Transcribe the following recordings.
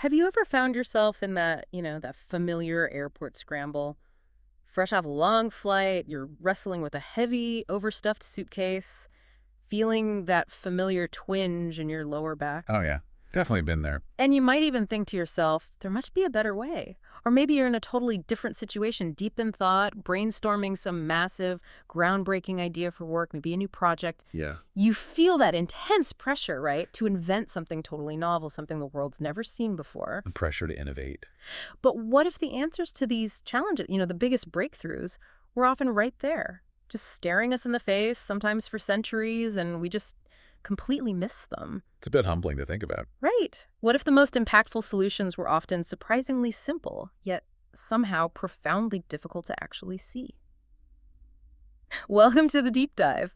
Have you ever found yourself in that familiar airport scramble? Fresh off a long flight, you're wrestling with a heavy, overstuffed suitcase, feeling that familiar twinge in your lower back. Oh, yeah. Definitely been there. And you might even think to yourself, there must be a better way. Or maybe you're in a totally different situation, deep in thought, brainstorming some massive, groundbreaking idea for work, maybe a new project. Yeah. You feel that intense pressure, right, to invent something totally novel, something the world's never seen before. The pressure to innovate. But what if the answers to these challenges, the biggest breakthroughs, were often right there, just staring us in the face, sometimes for centuries, and we just completely miss them? It's a bit humbling to think about. Right. What if the most impactful solutions were often surprisingly simple, yet somehow profoundly difficult to actually see? Welcome to the Deep Dive.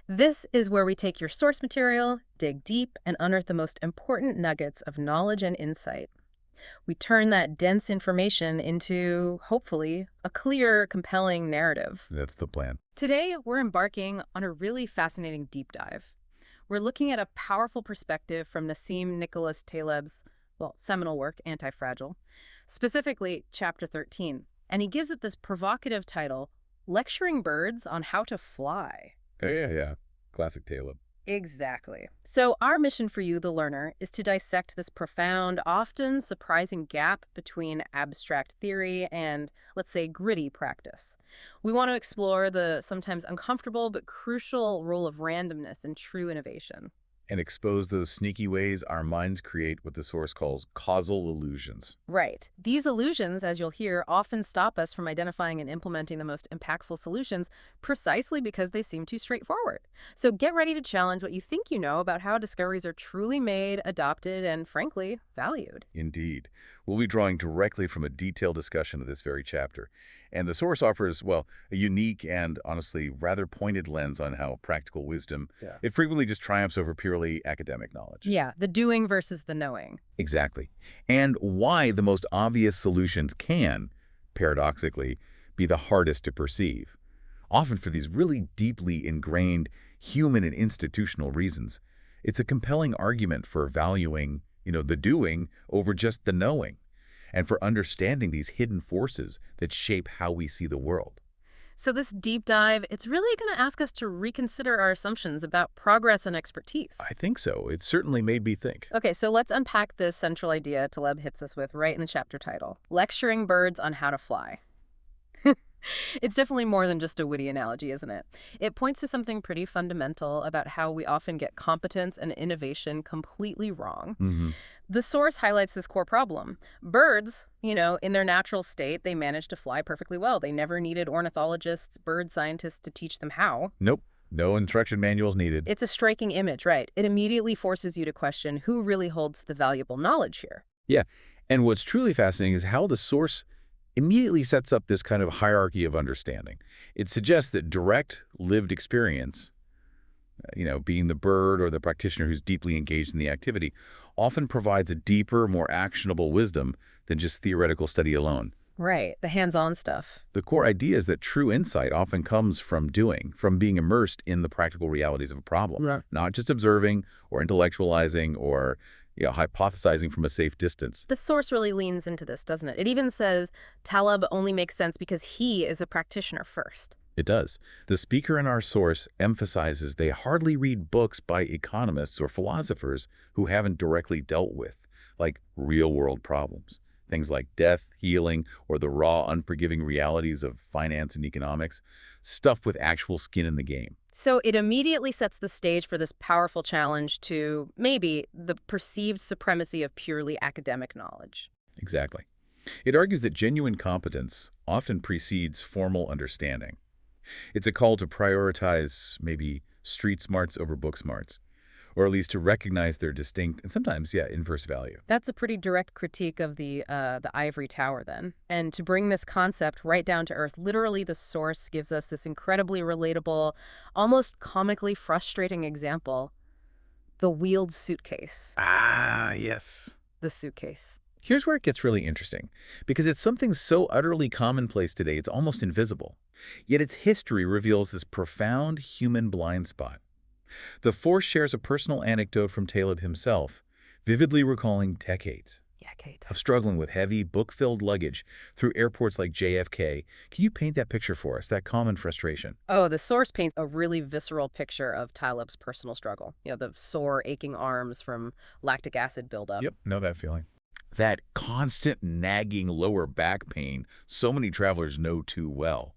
This is where we take your source material, dig deep, and unearth the most important nuggets of knowledge and insight. We turn that dense information into, hopefully, a clear, compelling narrative. That's the plan. Today, we're embarking on a really fascinating deep dive. We're looking at a powerful perspective from Nassim Nicholas Taleb's, seminal work, Antifragile, specifically Chapter 13. And he gives it this provocative title, Lecturing Birds on How to Fly. Yeah. Classic Taleb. Exactly. So our mission for you, the learner, is to dissect this profound, often surprising gap between abstract theory and, let's say, gritty practice. We want to explore the sometimes uncomfortable but crucial role of randomness in true innovation. And expose those sneaky ways our minds create what the source calls causal illusions. Right. These illusions, as you'll hear, often stop us from identifying and implementing the most impactful solutions precisely because they seem too straightforward. So get ready to challenge what you think you know about how discoveries are truly made, adopted, and, frankly, valued. Indeed. We'll be drawing directly from a detailed discussion of this very chapter. And the source offers, a unique and, honestly, rather pointed lens on how practical wisdom, it frequently just triumphs over purely academic knowledge. Yeah, the doing versus the knowing. Exactly. And why the most obvious solutions can, paradoxically, be the hardest to perceive. Often for these really deeply ingrained human and institutional reasons. It's a compelling argument for valuing, the doing over just the knowing, and for understanding these hidden forces that shape how we see the world. So this deep dive, it's really going to ask us to reconsider our assumptions about progress and expertise. I think so. It certainly made me think. Okay, so let's unpack this central idea Taleb hits us with right in the chapter title, Lecturing Birds on How to Fly. It's definitely more than just a witty analogy, isn't it? It points to something pretty fundamental about how we often get competence and innovation completely wrong. The source highlights this core problem. Birds, in their natural state, they manage to fly perfectly well. They never needed ornithologists, bird scientists to teach them how. Nope. No instruction manuals needed. It's a striking image, right? It immediately forces you to question who really holds the valuable knowledge here. Yeah. And what's truly fascinating is how the source immediately sets up this kind of hierarchy of understanding. It suggests that direct, lived experience, being the bird or the practitioner who's deeply engaged in the activity, often provides a deeper, more actionable wisdom than just theoretical study alone. Right, the hands-on stuff. The core idea is that true insight often comes from doing, from being immersed in the practical realities of a problem, not just observing or intellectualizing or hypothesizing from a safe distance. The source really leans into this, doesn't it? It even says Taleb only makes sense because he is a practitioner first. It does. The speaker in our source emphasizes they hardly read books by economists or philosophers who haven't directly dealt with, real-world problems. Things like death, healing, or the raw, unforgiving realities of finance and economics, stuff with actual skin in the game. So it immediately sets the stage for this powerful challenge to, maybe, the perceived supremacy of purely academic knowledge. Exactly. It argues that genuine competence often precedes formal understanding. It's a call to prioritize, maybe, street smarts over book smarts, or at least to recognize their distinct and sometimes, inverse value. That's a pretty direct critique of the ivory tower, then. And to bring this concept right down to earth, literally the source gives us this incredibly relatable, almost comically frustrating example, the wheeled suitcase. Ah, yes. The suitcase. Here's where it gets really interesting, because it's something so utterly commonplace today it's almost invisible. Yet its history reveals this profound human blind spot. The force shares a personal anecdote from Taleb himself, vividly recalling decades, Yeah, decade. of struggling with heavy, book-filled luggage through airports like JFK. Can you paint that picture for us, that common frustration? Oh, the source paints a really visceral picture of Taleb's personal struggle. The sore, aching arms from lactic acid buildup. Yep, know that feeling. That constant nagging lower back pain so many travelers know too well.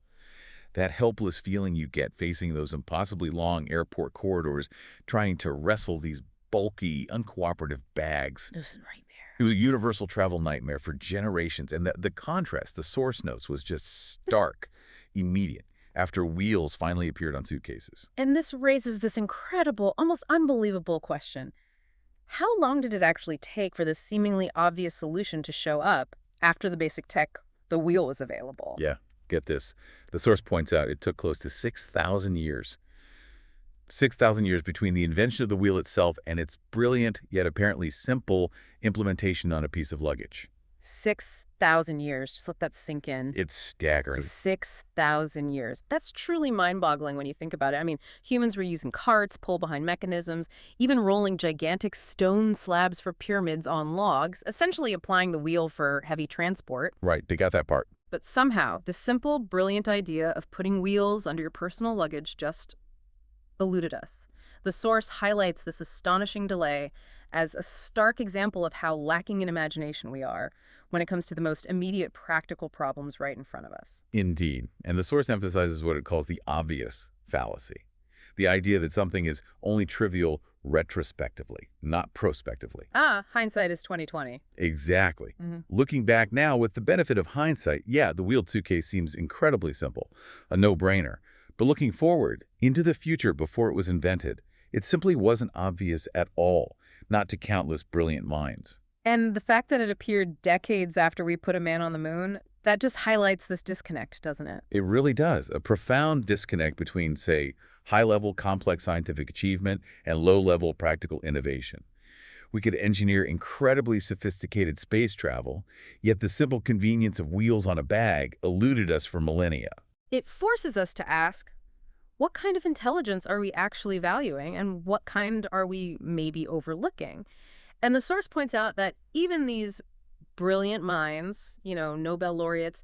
That helpless feeling you get facing those impossibly long airport corridors, trying to wrestle these bulky, uncooperative bags. It was a nightmare. It was a universal travel nightmare for generations, and the contrast, the source notes, was just stark, immediate, after wheels finally appeared on suitcases. And this raises this incredible, almost unbelievable question. How long did it actually take for this seemingly obvious solution to show up after the basic tech, the wheel, was available? Yeah, get this. The source points out it took close to 6,000 years. 6,000 years between the invention of the wheel itself and its brilliant, yet apparently simple, implementation on a piece of luggage. 6,000 years. Just let that sink in. It's staggering. 6,000 years. That's truly mind-boggling when you think about it. I mean, humans were using carts, pull-behind mechanisms, even rolling gigantic stone slabs for pyramids on logs, essentially applying the wheel for heavy transport. Right, they got that part. But somehow, the simple, brilliant idea of putting wheels under your personal luggage just eluded us. The source highlights this astonishing delay as a stark example of how lacking in imagination we are when it comes to the most immediate practical problems right in front of us. Indeed. And the source emphasizes what it calls the obvious fallacy. The idea that something is only trivial retrospectively, not prospectively. Hindsight is 20/20. Exactly. Looking back now with the benefit of hindsight, yeah, the wheeled suitcase seems incredibly simple, a no-brainer. But looking forward, into the future before it was invented, it simply wasn't obvious at all, not to countless brilliant minds. And the fact that it appeared decades after we put a man on the moon, that just highlights this disconnect, doesn't it? It really does. A profound disconnect between, say, high-level complex scientific achievement and low-level practical innovation. We could engineer incredibly sophisticated space travel, yet the simple convenience of wheels on a bag eluded us for millennia. It forces us to ask, what kind of intelligence are we actually valuing, and what kind are we maybe overlooking? And the source points out that even these brilliant minds, Nobel laureates,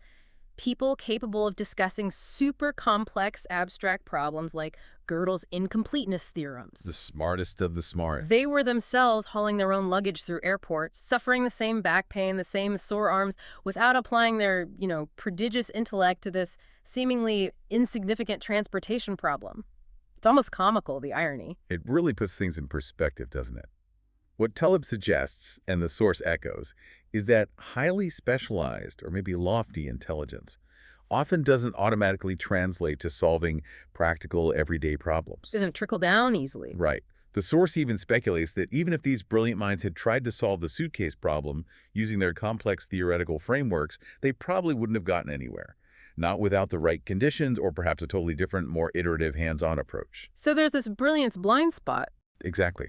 people capable of discussing super complex abstract problems like Gödel's incompleteness theorems. The smartest of the smart. They were themselves hauling their own luggage through airports, suffering the same back pain, the same sore arms, without applying their, prodigious intellect to this seemingly insignificant transportation problem. It's almost comical, the irony. It really puts things in perspective, doesn't it? What Taleb suggests, and the source echoes, is that highly specialized or maybe lofty intelligence often doesn't automatically translate to solving practical everyday problems. Doesn't trickle down easily. Right. The source even speculates that even if these brilliant minds had tried to solve the suitcase problem using their complex theoretical frameworks, they probably wouldn't have gotten anywhere. Not without the right conditions or perhaps a totally different, more iterative, hands-on approach. So there's this brilliance blind spot. Exactly.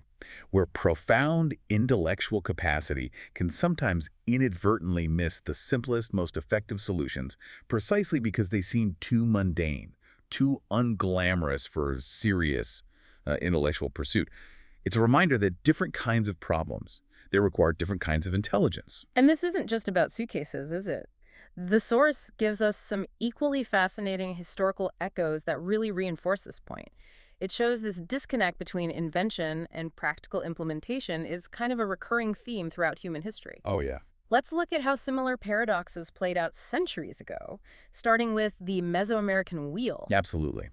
Where profound intellectual capacity can sometimes inadvertently miss the simplest, most effective solutions precisely because they seem too mundane, too unglamorous for serious intellectual pursuit. It's a reminder that different kinds of problems, they require different kinds of intelligence. And this isn't just about suitcases, is it? The source gives us some equally fascinating historical echoes that really reinforce this point. It shows this disconnect between invention and practical implementation is kind of a recurring theme throughout human history. Oh, yeah. Let's look at how similar paradoxes played out centuries ago, starting with the Mesoamerican wheel. Absolutely.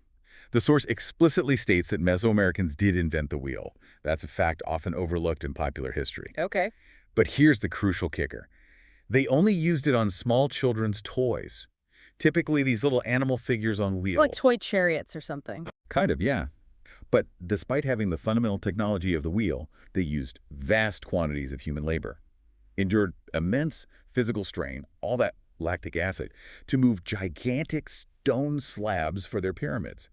The source explicitly states that Mesoamericans did invent the wheel. That's a fact often overlooked in popular history. Okay. But here's the crucial kicker. They only used it on small children's toys. Typically, these little animal figures on wheels. Like toy chariots or something. Kind of, yeah. But despite having the fundamental technology of the wheel, they used vast quantities of human labor, endured immense physical strain, all that lactic acid, to move gigantic stone slabs for their pyramids,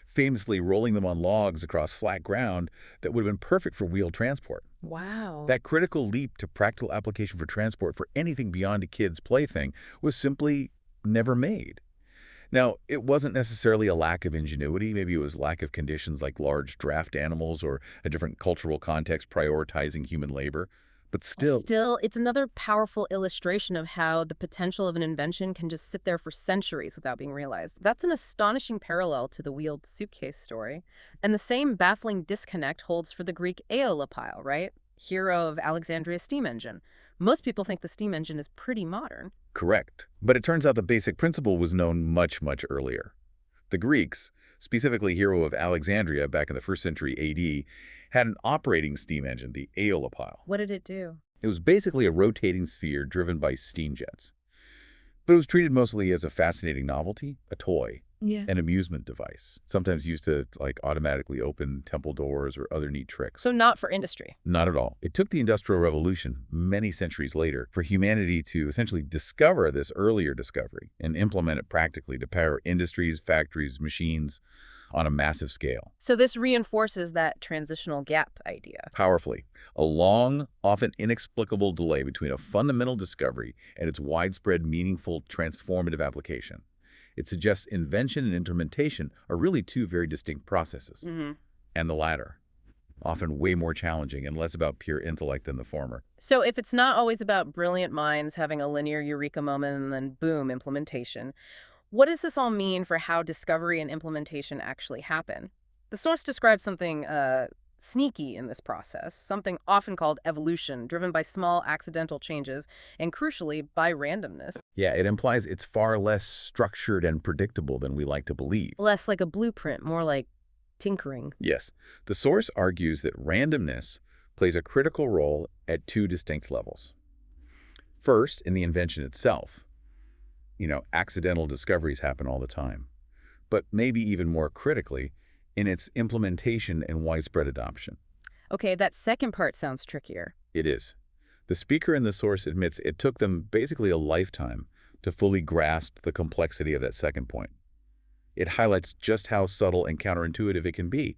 famously rolling them on logs across flat ground that would have been perfect for wheeled transport. Wow. That critical leap to practical application for transport for anything beyond a kid's plaything was simply never made. Now, it wasn't necessarily a lack of ingenuity. Maybe it was lack of conditions like large draft animals or a different cultural context prioritizing human labor. But still, Still, it's another powerful illustration of how the potential of an invention can just sit there for centuries without being realized. That's an astonishing parallel to the wheeled suitcase story. And the same baffling disconnect holds for the Greek Aeolipile, right? Hero of Alexandria's steam engine. Most people think the steam engine is pretty modern. correct. But it turns out the basic principle was known much, much earlier. The Greeks, specifically Hero of Alexandria back in the 1st century AD, had an operating steam engine, the Aeolipile. What did it do? It was basically a rotating sphere driven by steam jets. But it was treated mostly as a fascinating novelty, a toy, Yeah. an amusement device, sometimes used to automatically open temple doors or other neat tricks. So not for industry. Not at all. It took the Industrial Revolution, many centuries later, for humanity to essentially discover this earlier discovery and implement it practically to power industries, factories, machines on a massive scale. So this reinforces that transitional gap idea. Powerfully, a long, often inexplicable delay between a fundamental discovery and its widespread, meaningful, transformative application. It suggests invention and implementation are really two very distinct processes. And the latter, often way more challenging and less about pure intellect than the former. So if it's not always about brilliant minds having a linear eureka moment and then boom, implementation, what does this all mean for how discovery and implementation actually happen? The source describes something sneaky in this process, something often called evolution, driven by small accidental changes and, crucially, by randomness. Yeah, it implies it's far less structured and predictable than we like to believe. Less like a blueprint, more like tinkering. Yes, the source argues that randomness plays a critical role at two distinct levels. First, in the invention itself. Accidental discoveries happen all the time. But maybe even more critically, in its implementation and widespread adoption. Okay, that second part sounds trickier. It is. The speaker in the source admits it took them basically a lifetime to fully grasp the complexity of that second point. It highlights just how subtle and counterintuitive it can be.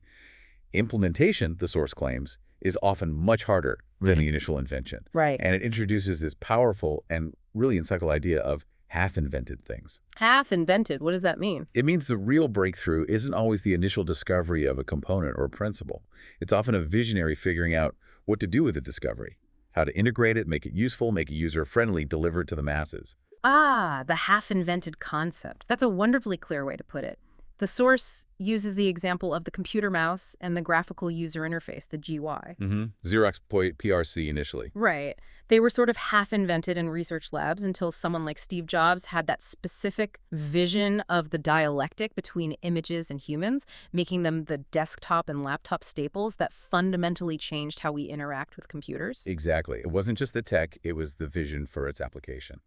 Implementation, the source claims, is often much harder than the initial invention. Right. And it introduces this powerful and really insightful idea of half-invented things. Half-invented, what does that mean? It means the real breakthrough isn't always the initial discovery of a component or principle. It's often a visionary figuring out what to do with the discovery, how to integrate it, make it useful, make it user-friendly, deliver it to the masses. Ah, the half-invented concept. That's a wonderfully clear way to put it. The source uses the example of the computer mouse and the graphical user interface, the GUI. Xerox PRC initially. Right. They were sort of half-invented in research labs until someone like Steve Jobs had that specific vision of the dialectic between images and humans, making them the desktop and laptop staples that fundamentally changed how we interact with computers. Exactly. It wasn't just the tech, it was the vision for its application.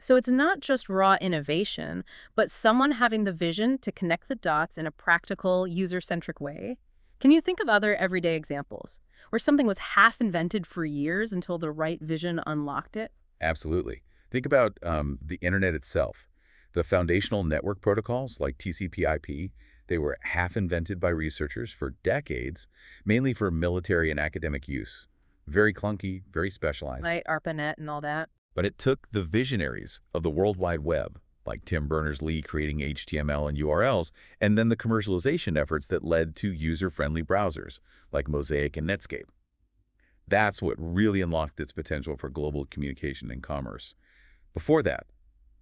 So it's not just raw innovation, but someone having the vision to connect the dots in a practical, user-centric way. Can you think of other everyday examples where something was half invented for years until the right vision unlocked it? Absolutely. Think about the internet itself. The foundational network protocols like TCP/IP, they were half invented by researchers for decades, mainly for military and academic use. Very clunky, very specialized. Right, ARPANET and all that. But it took the visionaries of the World Wide Web, like Tim Berners-Lee creating HTML and URLs, and then the commercialization efforts that led to user-friendly browsers, like Mosaic and Netscape. That's what really unlocked its potential for global communication and commerce. Before that,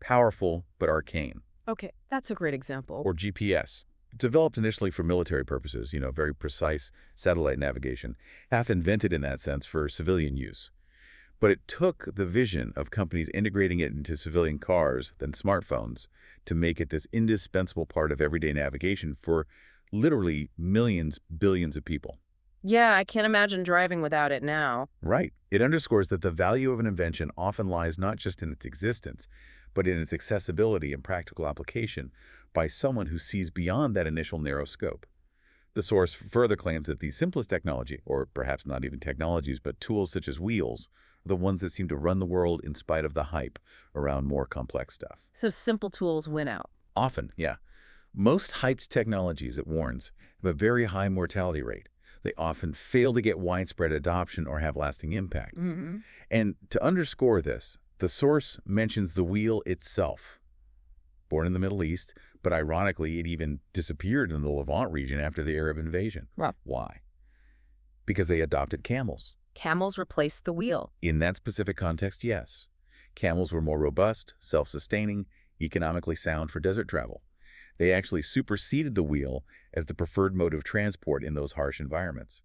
powerful but arcane, Okay, that's a great example. or GPS. Developed initially for military purposes, very precise satellite navigation, half invented in that sense for civilian use. But it took the vision of companies integrating it into civilian cars, then smartphones, to make it this indispensable part of everyday navigation for literally millions, billions of people. Yeah, I can't imagine driving without it now. Right. It underscores that the value of an invention often lies not just in its existence, but in its accessibility and practical application by someone who sees beyond that initial narrow scope. The source further claims that the simplest technology, or perhaps not even technologies, but tools such as wheels, are the ones that seem to run the world in spite of the hype around more complex stuff. So simple tools win out. Often, yeah. Most hyped technologies, it warns, have a very high mortality rate. They often fail to get widespread adoption or have lasting impact. And to underscore this, the source mentions the wheel itself. Born in the Middle East, but ironically, it even disappeared in the Levant region after the Arab invasion. Wow. Why? Because they adopted camels. Camels replaced the wheel. In that specific context, yes. Camels were more robust, self-sustaining, economically sound for desert travel. They actually superseded the wheel as the preferred mode of transport in those harsh environments.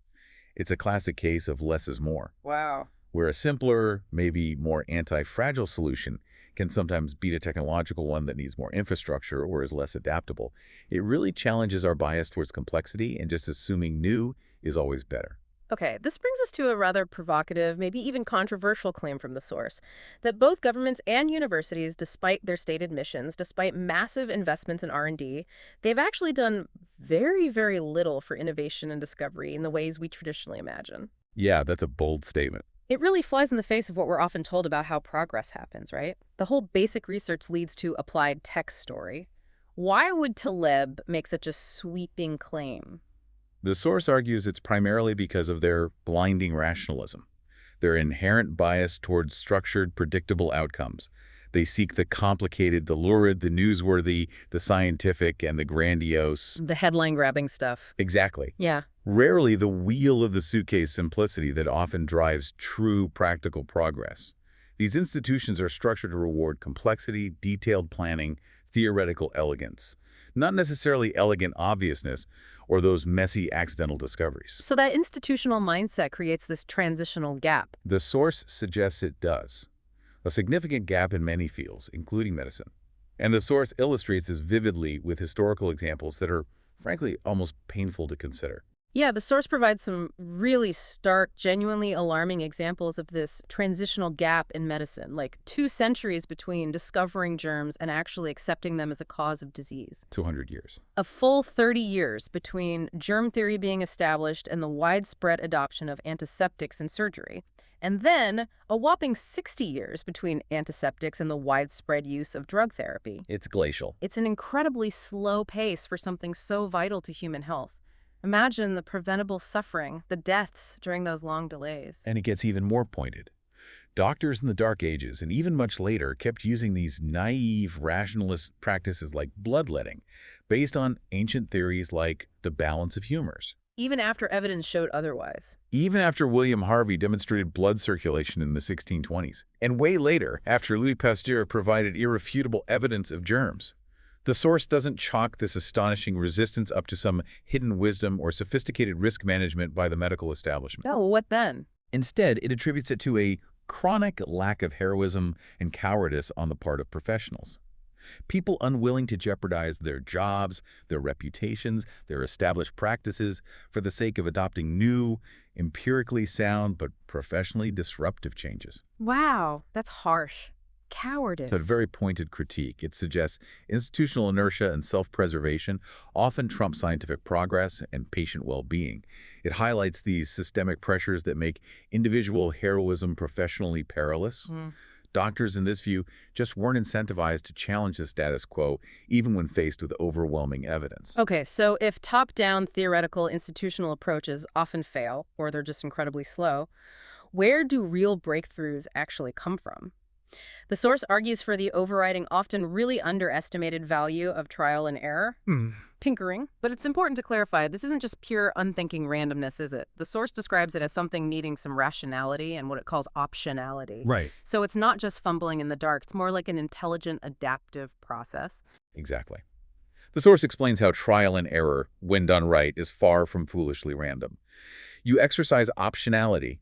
It's a classic case of less is more, Wow. where a simpler, maybe more anti-fragile solution can sometimes beat a technological one that needs more infrastructure or is less adaptable. It really challenges our bias towards complexity and just assuming new is always better. Okay, this brings us to a rather provocative, maybe even controversial claim from the source, that both governments and universities, despite their stated missions, despite massive investments in R&D, they've actually done very, very little for innovation and discovery in the ways we traditionally imagine. Yeah, that's a bold statement. It really flies in the face of what we're often told about how progress happens, right? The whole basic research leads to applied tech story. Why would Taleb make such a sweeping claim? The source argues it's primarily because of their blinding rationalism, their inherent bias towards structured, predictable outcomes. They seek the complicated, the lurid, the newsworthy, the scientific, and the grandiose. The headline-grabbing stuff. Exactly. Yeah. Rarely the wheel of the suitcase simplicity that often drives true practical progress. These institutions are structured to reward complexity, detailed planning, theoretical elegance, not necessarily elegant obviousness or those messy accidental discoveries. So that institutional mindset creates this transitional gap. The source suggests it does, a significant gap in many fields, including medicine. And the source illustrates this vividly with historical examples that are, frankly, almost painful to consider. Yeah, the source provides some really stark, genuinely alarming examples of this transitional gap in medicine, like 2 centuries between discovering germs and actually accepting them as a cause of disease. 200 years. A full 30 years between germ theory being established and the widespread adoption of antiseptics in surgery. And then a whopping 60 years between antiseptics and the widespread use of drug therapy. It's glacial. It's an incredibly slow pace for something so vital to human health. Imagine the preventable suffering, the deaths during those long delays. And it gets even more pointed. Doctors in the Dark Ages, and even much later, kept using these naive, rationalist practices like bloodletting, based on ancient theories like the balance of humors. Even after evidence showed otherwise. Even after William Harvey demonstrated blood circulation in the 1620s, and way later, after Louis Pasteur provided irrefutable evidence of germs. The source doesn't chalk this astonishing resistance up to some hidden wisdom or sophisticated risk management by the medical establishment. Oh, well, what then? Instead, it attributes it to a chronic lack of heroism and cowardice on the part of professionals. People unwilling to jeopardize their jobs, their reputations, their established practices for the sake of adopting new, empirically sound but professionally disruptive changes. Wow, that's harsh. Cowardice. It's a very pointed critique. It suggests institutional inertia and self-preservation often trump scientific progress and patient well-being. It highlights these systemic pressures that make individual heroism professionally perilous. Doctors, in this view, just weren't incentivized to challenge the status quo, even when faced with overwhelming evidence. Okay, so if top-down theoretical institutional approaches often fail, or they're just incredibly slow, where do real breakthroughs actually come from? The source argues for the overriding, often really underestimated value of trial and error. Tinkering. But it's important to clarify, this isn't just pure unthinking randomness, is it? The source describes it as something needing some rationality and what it calls optionality. Right. So it's not just fumbling in the dark, it's more like an intelligent, adaptive process. Exactly. The source explains how trial and error, when done right, is far from foolishly random. You exercise optionality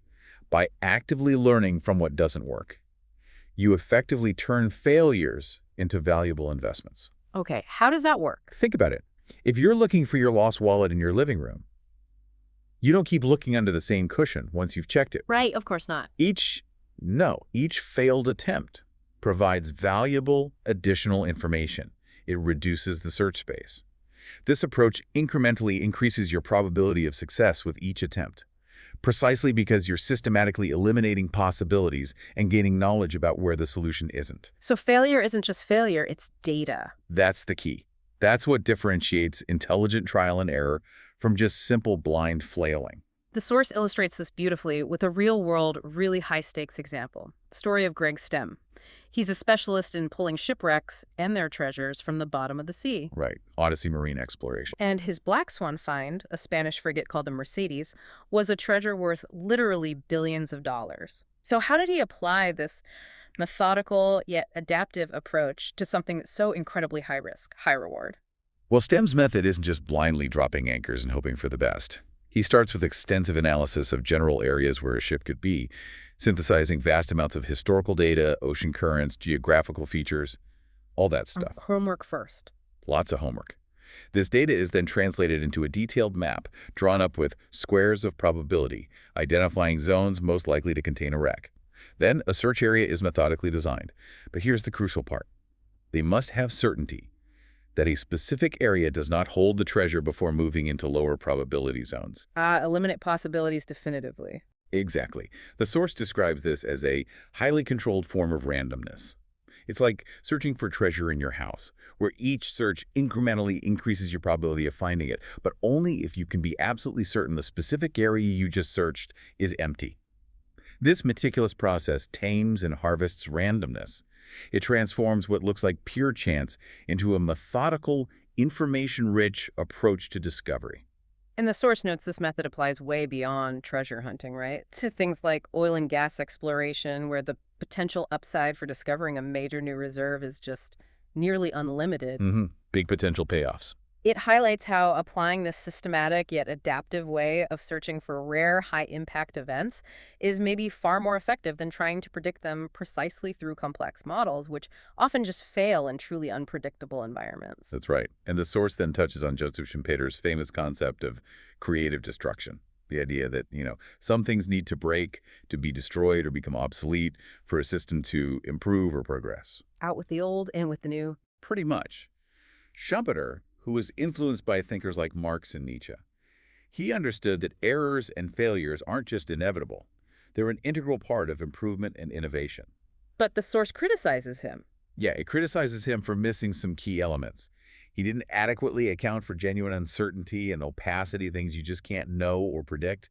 by actively learning from what doesn't work. You effectively turn failures into valuable investments. Okay, how does that work? Think about it. If you're looking for your lost wallet in your living room, you don't keep looking under the same cushion once you've checked it. Right, of course not. Each failed attempt provides valuable additional information. It reduces the search space. This approach incrementally increases your probability of success with each attempt, precisely because you're systematically eliminating possibilities and gaining knowledge about where the solution isn't. So failure isn't just failure, it's data. That's the key. That's what differentiates intelligent trial and error from just simple blind flailing. The source illustrates this beautifully with a real-world, really high-stakes example, the story of Greg Stem. He's a specialist in pulling shipwrecks and their treasures from the bottom of the sea. Right. Odyssey marine exploration. And his black swan find, a Spanish frigate called the Mercedes, was a treasure worth literally billions of dollars. So how did he apply this methodical yet adaptive approach to something that's so incredibly high risk, high reward? Well, STEM's method isn't just blindly dropping anchors and hoping for the best. He starts with extensive analysis of general areas where a ship could be, synthesizing vast amounts of historical data, ocean currents, geographical features, all that stuff. Homework first. Lots of homework. This data is then translated into a detailed map drawn up with squares of probability, identifying zones most likely to contain a wreck. Then a search area is methodically designed. But here's the crucial part. They must have certainty that a specific area does not hold the treasure before moving into lower probability zones. Eliminate possibilities definitively. Exactly. The source describes this as a highly controlled form of randomness. It's like searching for treasure in your house, where each search incrementally increases your probability of finding it, but only if you can be absolutely certain the specific area you just searched is empty. This meticulous process tames and harvests randomness. It transforms what looks like pure chance into a methodical, information-rich approach to discovery. And the source notes this method applies way beyond treasure hunting, right? To things like oil and gas exploration, where the potential upside for discovering a major new reserve is just nearly unlimited. Big potential payoffs. It highlights how applying this systematic yet adaptive way of searching for rare, high-impact events is maybe far more effective than trying to predict them precisely through complex models, which often just fail in truly unpredictable environments. That's right. And the source then touches on Joseph Schumpeter's famous concept of creative destruction. The idea that, some things need to break, to be destroyed or become obsolete for a system to improve or progress. Out with the old, in with the new. Pretty much. Schumpeter, who was influenced by thinkers like Marx and Nietzsche, he understood that errors and failures aren't just inevitable. They're an integral part of improvement and innovation. But the source criticizes him. Yeah, it criticizes him for missing some key elements. He didn't adequately account for genuine uncertainty and opacity, things you just can't know or predict.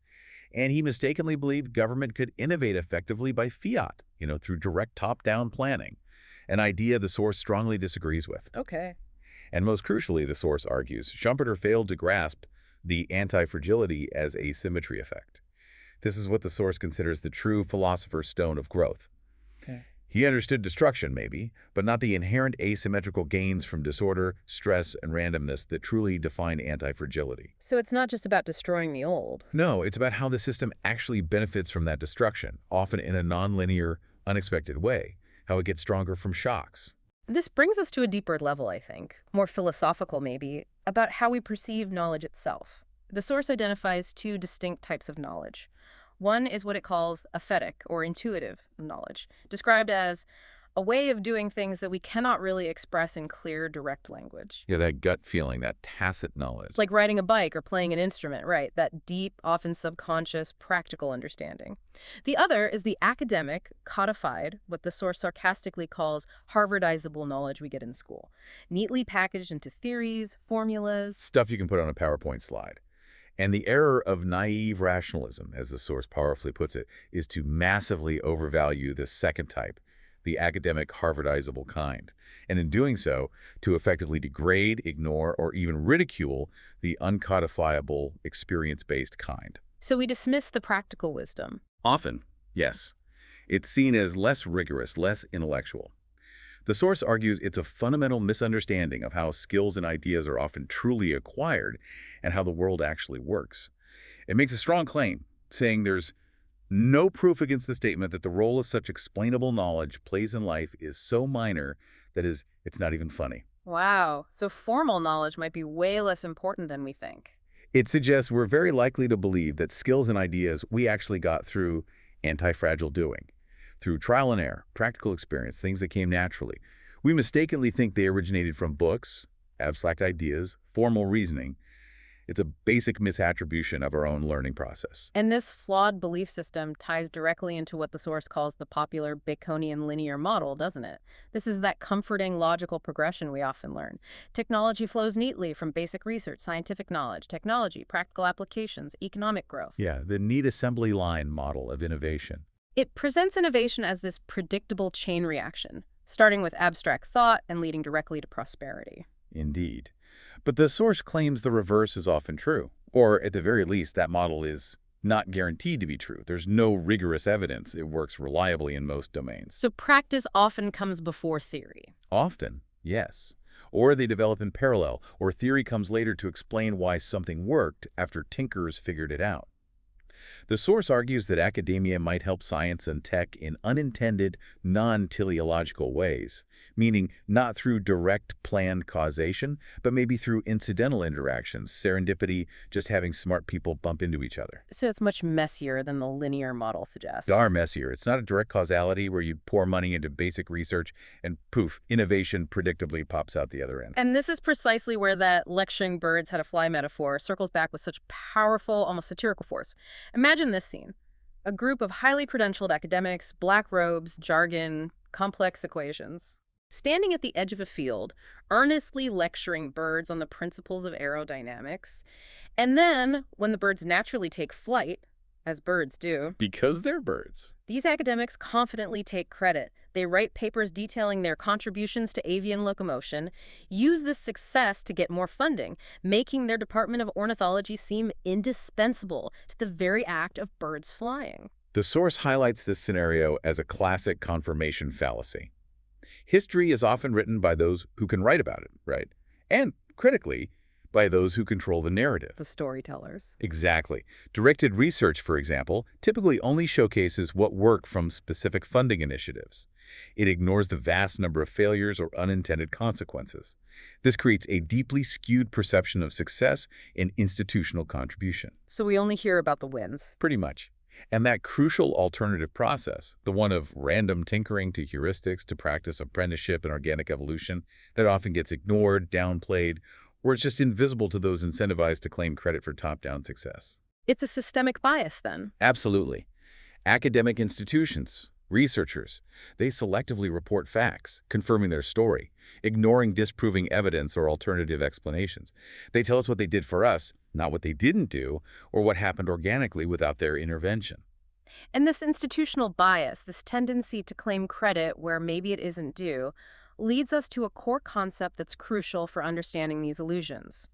And he mistakenly believed government could innovate effectively by fiat, through direct top-down planning, an idea the source strongly disagrees with. Okay. And most crucially, the source argues, Schumpeter failed to grasp the anti-fragility as a symmetry effect. This is what the source considers the true philosopher's stone of growth. Okay. He understood destruction, maybe, but not the inherent asymmetrical gains from disorder, stress, and randomness that truly define anti-fragility. So it's not just about destroying the old. No, it's about how the system actually benefits from that destruction, often in a nonlinear, unexpected way, how it gets stronger from shocks. This brings us to a deeper level, I think, more philosophical maybe, about how we perceive knowledge itself. The source identifies two distinct types of knowledge. One is what it calls aphatic or intuitive knowledge, described as a way of doing things that we cannot really express in clear, direct language. Yeah, that gut feeling, that tacit knowledge. Like riding a bike or playing an instrument, right? That deep, often subconscious, practical understanding. The other is the academic, codified, what the source sarcastically calls Harvardizable knowledge we get in school. Neatly packaged into theories, formulas. Stuff you can put on a PowerPoint slide. And the error of naive rationalism, as the source powerfully puts it, is to massively overvalue the second type, the academic Harvardizable kind, and in doing so, to effectively degrade, ignore, or even ridicule the uncodifiable, experience-based kind. So we dismiss the practical wisdom. Often, yes. It's seen as less rigorous, less intellectual. The source argues it's a fundamental misunderstanding of how skills and ideas are often truly acquired and how the world actually works. It makes a strong claim, saying there's no proof against the statement that the role of such explainable knowledge plays in life is so minor that it's not even funny. Wow. So formal knowledge might be way less important than we think. It suggests we're very likely to believe that skills and ideas we actually got through anti-fragile doing, through trial and error, practical experience, things that came naturally. We mistakenly think they originated from books, abstract ideas, formal reasoning. It's a basic misattribution of our own learning process. And this flawed belief system ties directly into what the source calls the popular Baconian linear model, doesn't it? This is that comforting, logical progression we often learn. Technology flows neatly from basic research, scientific knowledge, technology, practical applications, economic growth. Yeah, the neat assembly line model of innovation. It presents innovation as this predictable chain reaction. starting with abstract thought and leading directly to prosperity. Indeed. But the source claims the reverse is often true, or at the very least, that model is not guaranteed to be true. There's no rigorous evidence it works reliably in most domains. So practice often comes before theory. Often, yes. Or they develop in parallel, or theory comes later to explain why something worked after tinkerers figured it out. The source argues that academia might help science and tech in unintended, non-teleological ways, meaning not through direct planned causation, but maybe through incidental interactions, serendipity, just having smart people bump into each other. So it's much messier than the linear model Far suggests. messier. It's not a direct causality where you pour money into basic research and poof, innovation predictably pops out the other end. And this is precisely where that lecturing birds how to fly metaphor circles back with such powerful, almost satirical force. Imagine this scene. A group of highly credentialed academics, black robes, jargon, complex equations, standing at the edge of a field, earnestly lecturing birds on the principles of aerodynamics. And then, when the birds naturally take flight, as birds do, Because they're birds. these academics confidently take credit. They write papers detailing their contributions to avian locomotion, use this success to get more funding, making their Department of Ornithology seem indispensable to the very act of birds flying. The source highlights this scenario as a classic confirmation fallacy. History is often written by those who can write about it, right? And, critically, by those who control the narrative. The storytellers. Exactly. Directed research, for example, typically only showcases what worked from specific funding initiatives. It ignores the vast number of failures or unintended consequences. This creates a deeply skewed perception of success in institutional contribution. So we only hear about the wins. Pretty much. And that crucial alternative process, the one of random tinkering to heuristics to practice apprenticeship and organic evolution, that often gets ignored, downplayed, or it's just invisible to those incentivized to claim credit for top-down success. It's a systemic bias, then. Absolutely. Academic institutions, researchers, they selectively report facts, confirming their story, ignoring disproving evidence or alternative explanations. They tell us what they did for us, not what they didn't do, or what happened organically without their intervention. And this institutional bias, this tendency to claim credit where maybe it isn't due, leads us to a core concept that's crucial for understanding these illusions.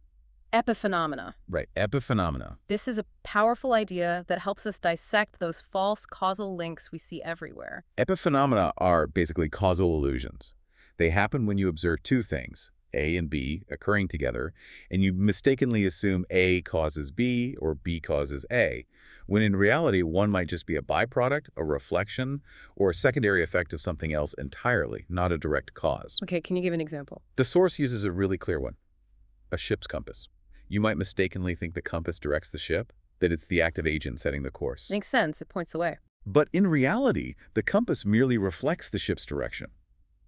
Epiphenomena. Right, epiphenomena. This is a powerful idea that helps us dissect those false causal links we see everywhere. Epiphenomena are basically causal illusions. They happen when you observe two things, A and B, occurring together, and you mistakenly assume A causes B or B causes A, when in reality one might just be a byproduct, a reflection, or a secondary effect of something else entirely, not a direct cause. Okay, can you give an example? The source uses a really clear one, a ship's compass. You might mistakenly think the compass directs the ship, that it's the active agent setting the course. Makes sense. It points the way. But in reality, the compass merely reflects the ship's direction.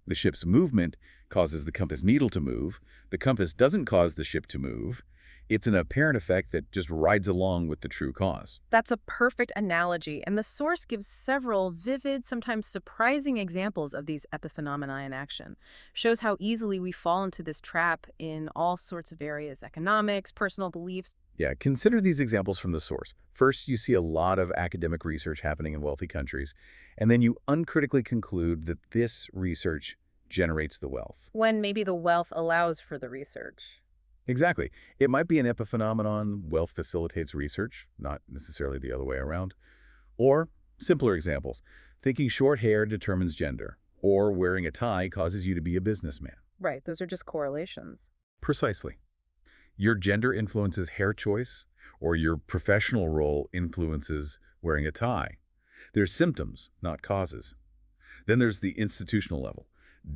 The ship's movement causes the compass needle to move. The compass doesn't cause the ship to move. It's an apparent effect that just rides along with the true cause. That's a perfect analogy, and the source gives several vivid, sometimes surprising examples of these epiphenomena in action. Shows how easily we fall into this trap in all sorts of areas, economics, personal beliefs. Yeah, consider these examples from the source. First, you see a lot of academic research happening in wealthy countries, and then you uncritically conclude that this research generates the wealth. When maybe the wealth allows for the research. Exactly. It might be an epiphenomenon, wealth facilitates research, not necessarily the other way around. Or, simpler examples, thinking short hair determines gender, or wearing a tie causes you to be a businessman. Right, those are just correlations. Precisely. Your gender influences hair choice, or your professional role influences wearing a tie. They're symptoms, not causes. Then there's the institutional level.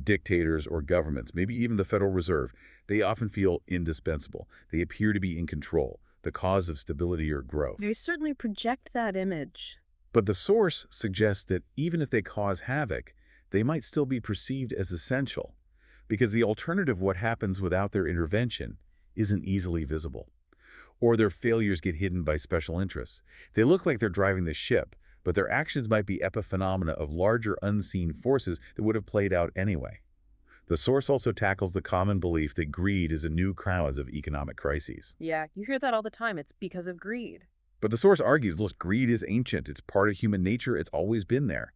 Dictators or governments, maybe even the Federal Reserve, they often feel indispensable. They appear to be in control, the cause of stability or growth. They certainly project that image. But the source suggests that even if they cause havoc, they might still be perceived as essential, because the alternative, what happens without their intervention, isn't easily visible. Or their failures get hidden by special interests. They look like they're driving the ship, but their actions might be epiphenomena of larger unseen forces that would have played out anyway. The source also tackles the common belief that greed is a new cause of economic crises. Yeah, you hear that all the time. It's because of greed. But the source argues, look, greed is ancient. It's part of human nature. It's always been there.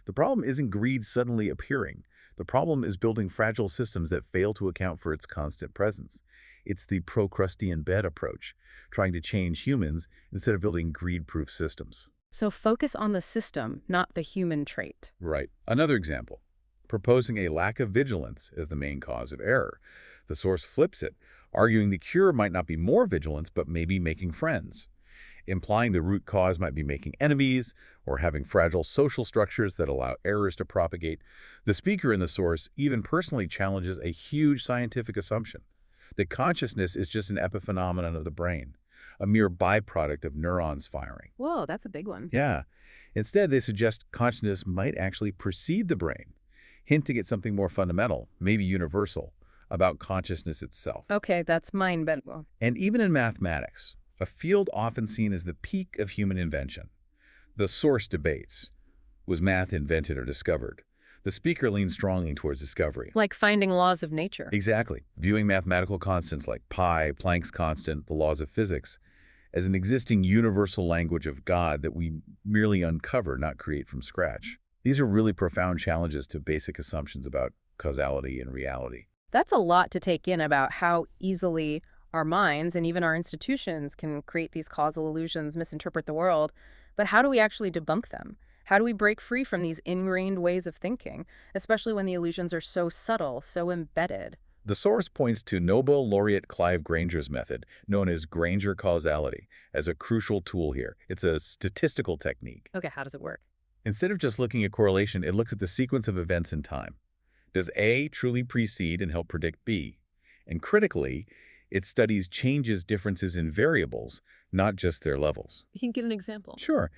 The problem isn't greed suddenly appearing. The problem is building fragile systems that fail to account for its constant presence. It's the Procrustean bed approach, trying to change humans instead of building greed-proof systems. So focus on the system, not the human trait. Right. Another example, proposing a lack of vigilance as the main cause of error. The source flips it, arguing the cure might not be more vigilance, but maybe making friends, implying the root cause might be making enemies or having fragile social structures that allow errors to propagate. The speaker in the source even personally challenges a huge scientific assumption that consciousness is just an epiphenomenon of the brain, a mere byproduct of neurons firing. Whoa, that's a big one. Yeah. Instead, they suggest consciousness might actually precede the brain, hinting at something more fundamental, maybe universal, about consciousness itself. Okay, that's mind-bending. And even in mathematics, a field often seen as the peak of human invention, the source debates, was math invented or discovered? The speaker leans strongly towards discovery. Like finding laws of nature. Exactly. Viewing mathematical constants like pi, Planck's constant, the laws of physics, as an existing universal language of God that we merely uncover, not create from scratch. These are really profound challenges to basic assumptions about causality and reality. That's a lot to take in about how easily our minds and even our institutions can create these causal illusions, misinterpret the world. But how do we actually debunk them? How do we break free from these ingrained ways of thinking, especially when the illusions are so subtle, so embedded? The source points to Nobel laureate Clive Granger's method, known as Granger causality, as a crucial tool here. It's a statistical technique. Okay, how does it work? Instead of just looking at correlation, it looks at the sequence of events in time. Does A truly precede and help predict B? And critically, it studies changes differences in variables, not just their levels. You can get an example. Sure.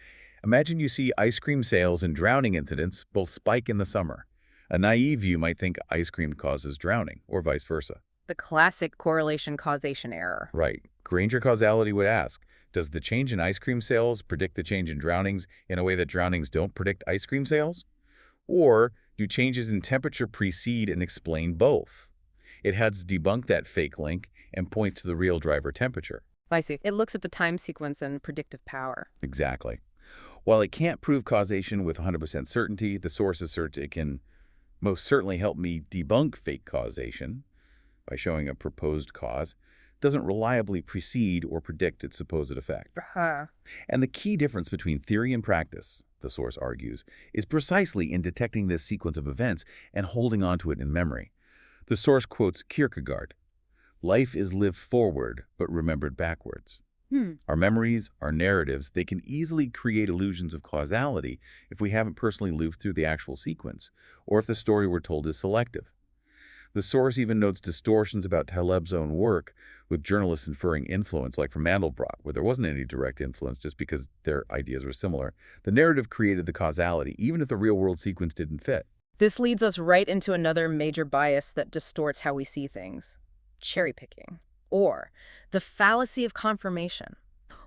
Imagine you see ice cream sales and drowning incidents both spike in the summer. A naive view might think ice cream causes drowning, or vice versa. The classic correlation-causation error. Right. Granger causality would ask, does the change in ice cream sales predict the change in drownings in a way that drownings don't predict ice cream sales? Or do changes in temperature precede and explain both? It helps debunk that fake link and points to the real driver, temperature. I see. It looks at the time sequence and predictive power. Exactly. While it can't prove causation with 100% certainty, the source asserts it can most certainly help me debunk fake causation by showing a proposed cause doesn't reliably precede or predict its supposed effect. And the key difference between theory and practice, the source argues, is precisely in detecting this sequence of events and holding on to it in memory. The source quotes Kierkegaard, "Life is lived forward but remembered backwards." Our memories, our narratives, they can easily create illusions of causality if we haven't personally lived through the actual sequence, or if the story we're told is selective. The source even notes distortions about Taleb's own work, with journalists inferring influence, like from Mandelbrot, where there wasn't any direct influence just because their ideas were similar. The narrative created the causality, even if the real-world sequence didn't fit. This leads us right into another major bias that distorts how we see things: cherry picking, or the fallacy of confirmation.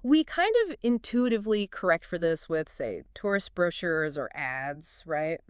We kind of intuitively correct for this with, say, tourist brochures or ads, right?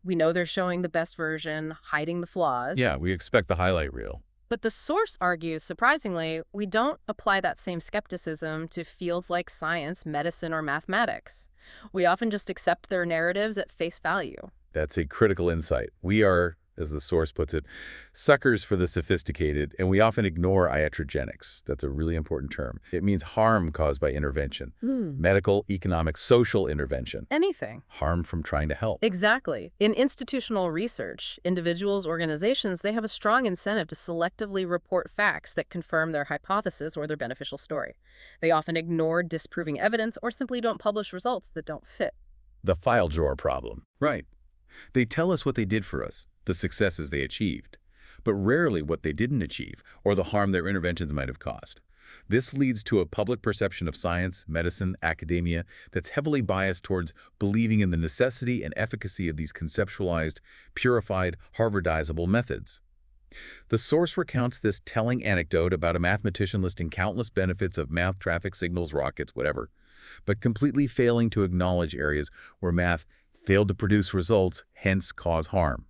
We know they're showing the best version, hiding the flaws. Yeah, we expect the highlight reel. But the source argues, surprisingly, we don't apply that same skepticism to fields like science, medicine, or mathematics. We often just accept their narratives at face value. That's a critical insight. We are, as the source puts it, suckers for the sophisticated, and we often ignore iatrogenics. That's a really important term. It means harm caused by intervention. Medical, economic, social intervention. Anything. Harm from trying to help. Exactly. In institutional research, individuals, organizations, they have a strong incentive to selectively report facts that confirm their hypothesis or their beneficial story. They often ignore disproving evidence or simply don't publish results that don't fit. The file drawer problem. Right. They tell us what they did for us, the successes they achieved, but rarely what they didn't achieve or the harm their interventions might have caused. This leads to a public perception of science, medicine, academia that's heavily biased towards believing in the necessity and efficacy of these conceptualized, purified, Harvardizable methods. The source recounts this telling anecdote about a mathematician listing countless benefits of math, traffic signals, rockets, whatever, but completely failing to acknowledge areas where math failed to produce results, hence cause harm,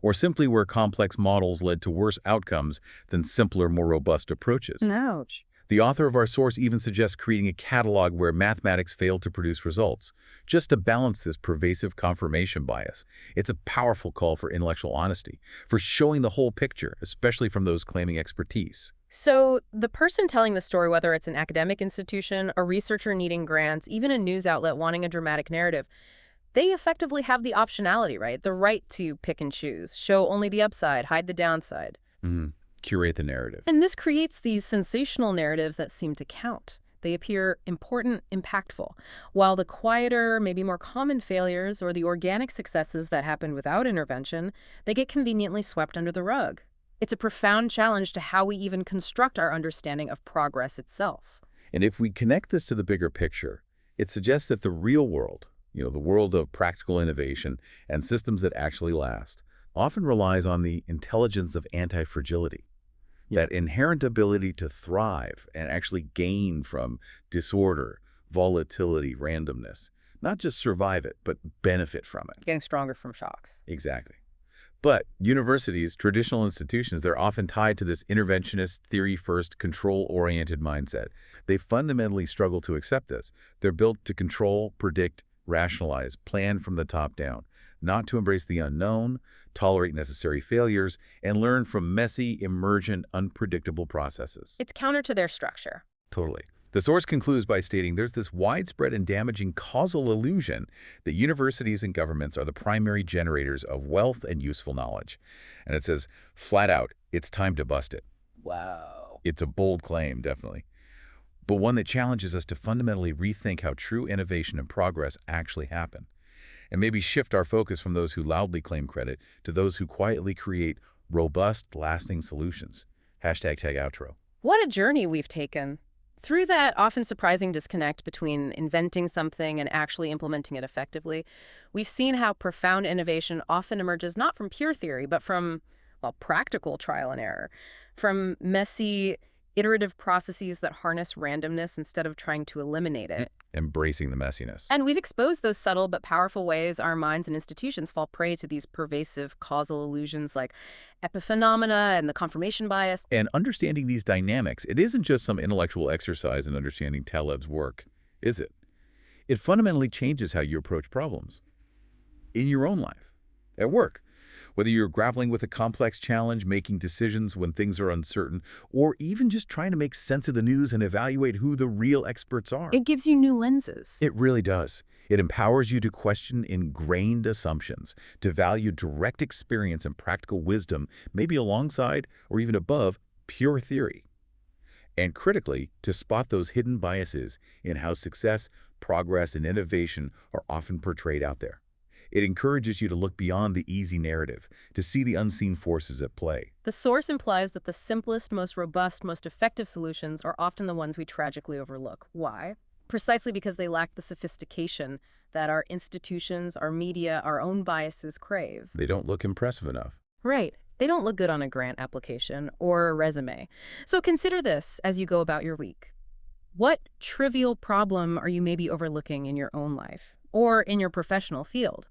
or simply where complex models led to worse outcomes than simpler, more robust approaches. Ouch. The author of our source even suggests creating a catalog where mathematics fail to produce results, just to balance this pervasive confirmation bias. It's a powerful call for intellectual honesty, for showing the whole picture, especially from those claiming expertise. So the person telling the story, whether it's an academic institution, a researcher needing grants, even a news outlet wanting a dramatic narrative, they effectively have the optionality, right? The right to pick and choose, show only the upside, hide the downside. Mhm. Curate the narrative. And this creates these sensational narratives that seem to count. They appear important, impactful, while the quieter, maybe more common failures or the organic successes that happen without intervention, they get conveniently swept under the rug. It's a profound challenge to how we even construct our understanding of progress itself. And if we connect this to the bigger picture, it suggests that the real world, the world of practical innovation and systems that actually last, often relies on the intelligence of anti-fragility. That inherent ability to thrive and actually gain from disorder, volatility, randomness. Not just survive it, but benefit from it. Getting stronger from shocks. Exactly. But universities, traditional institutions, they're often tied to this interventionist, theory-first, control-oriented mindset. They fundamentally struggle to accept this. They're built to control, predict, rationalize, plan from the top down, not to embrace the unknown, tolerate necessary failures, and learn from messy, emergent, unpredictable processes. It's counter to their structure. Totally. The source concludes by stating there's this widespread and damaging causal illusion that universities and governments are the primary generators of wealth and useful knowledge. And it says, flat out, it's time to bust it. Wow. It's a bold claim, definitely, but one that challenges us to fundamentally rethink how true innovation and progress actually happen, and maybe shift our focus from those who loudly claim credit to those who quietly create robust, lasting solutions. Hashtag tag outro. What a journey we've taken. Through that often surprising disconnect between inventing something and actually implementing it effectively, we've seen how profound innovation often emerges not from pure theory, but from, well, practical trial and error, from messy, iterative processes that harness randomness instead of trying to eliminate it. Embracing the messiness. And we've exposed those subtle but powerful ways our minds and institutions fall prey to these pervasive causal illusions like epiphenomena and the confirmation bias. And understanding these dynamics, it isn't just some intellectual exercise in understanding Taleb's work, is it? It fundamentally changes how you approach problems in your own life, at work. Whether you're grappling with a complex challenge, making decisions when things are uncertain, or even just trying to make sense of the news and evaluate who the real experts are. It gives you new lenses. It really does. It empowers you to question ingrained assumptions, to value direct experience and practical wisdom, maybe alongside or even above pure theory. And critically, to spot those hidden biases in how success, progress, and innovation are often portrayed out there. It encourages you to look beyond the easy narrative, to see the unseen forces at play. The source implies that the simplest, most robust, most effective solutions are often the ones we tragically overlook. Why? Precisely because they lack the sophistication that our institutions, our media, our own biases crave. They don't look impressive enough. Right. They don't look good on a grant application or a resume. So consider this as you go about your week. What trivial problem are you maybe overlooking in your own life or in your professional field?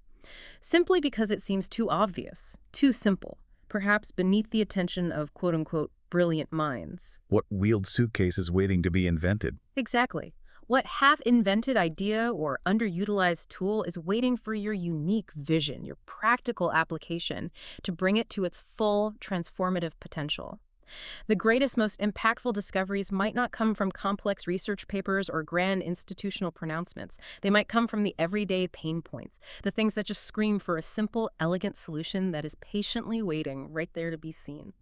Simply because it seems too obvious, too simple, perhaps beneath the attention of quote-unquote brilliant minds. What wheeled suitcase is waiting to be invented? Exactly. What half-invented idea or underutilized tool is waiting for your unique vision, your practical application, to bring it to its full transformative potential? The greatest, most impactful discoveries might not come from complex research papers or grand institutional pronouncements. They might come from the everyday pain points, the things that just scream for a simple, elegant solution that is patiently waiting right there to be seen.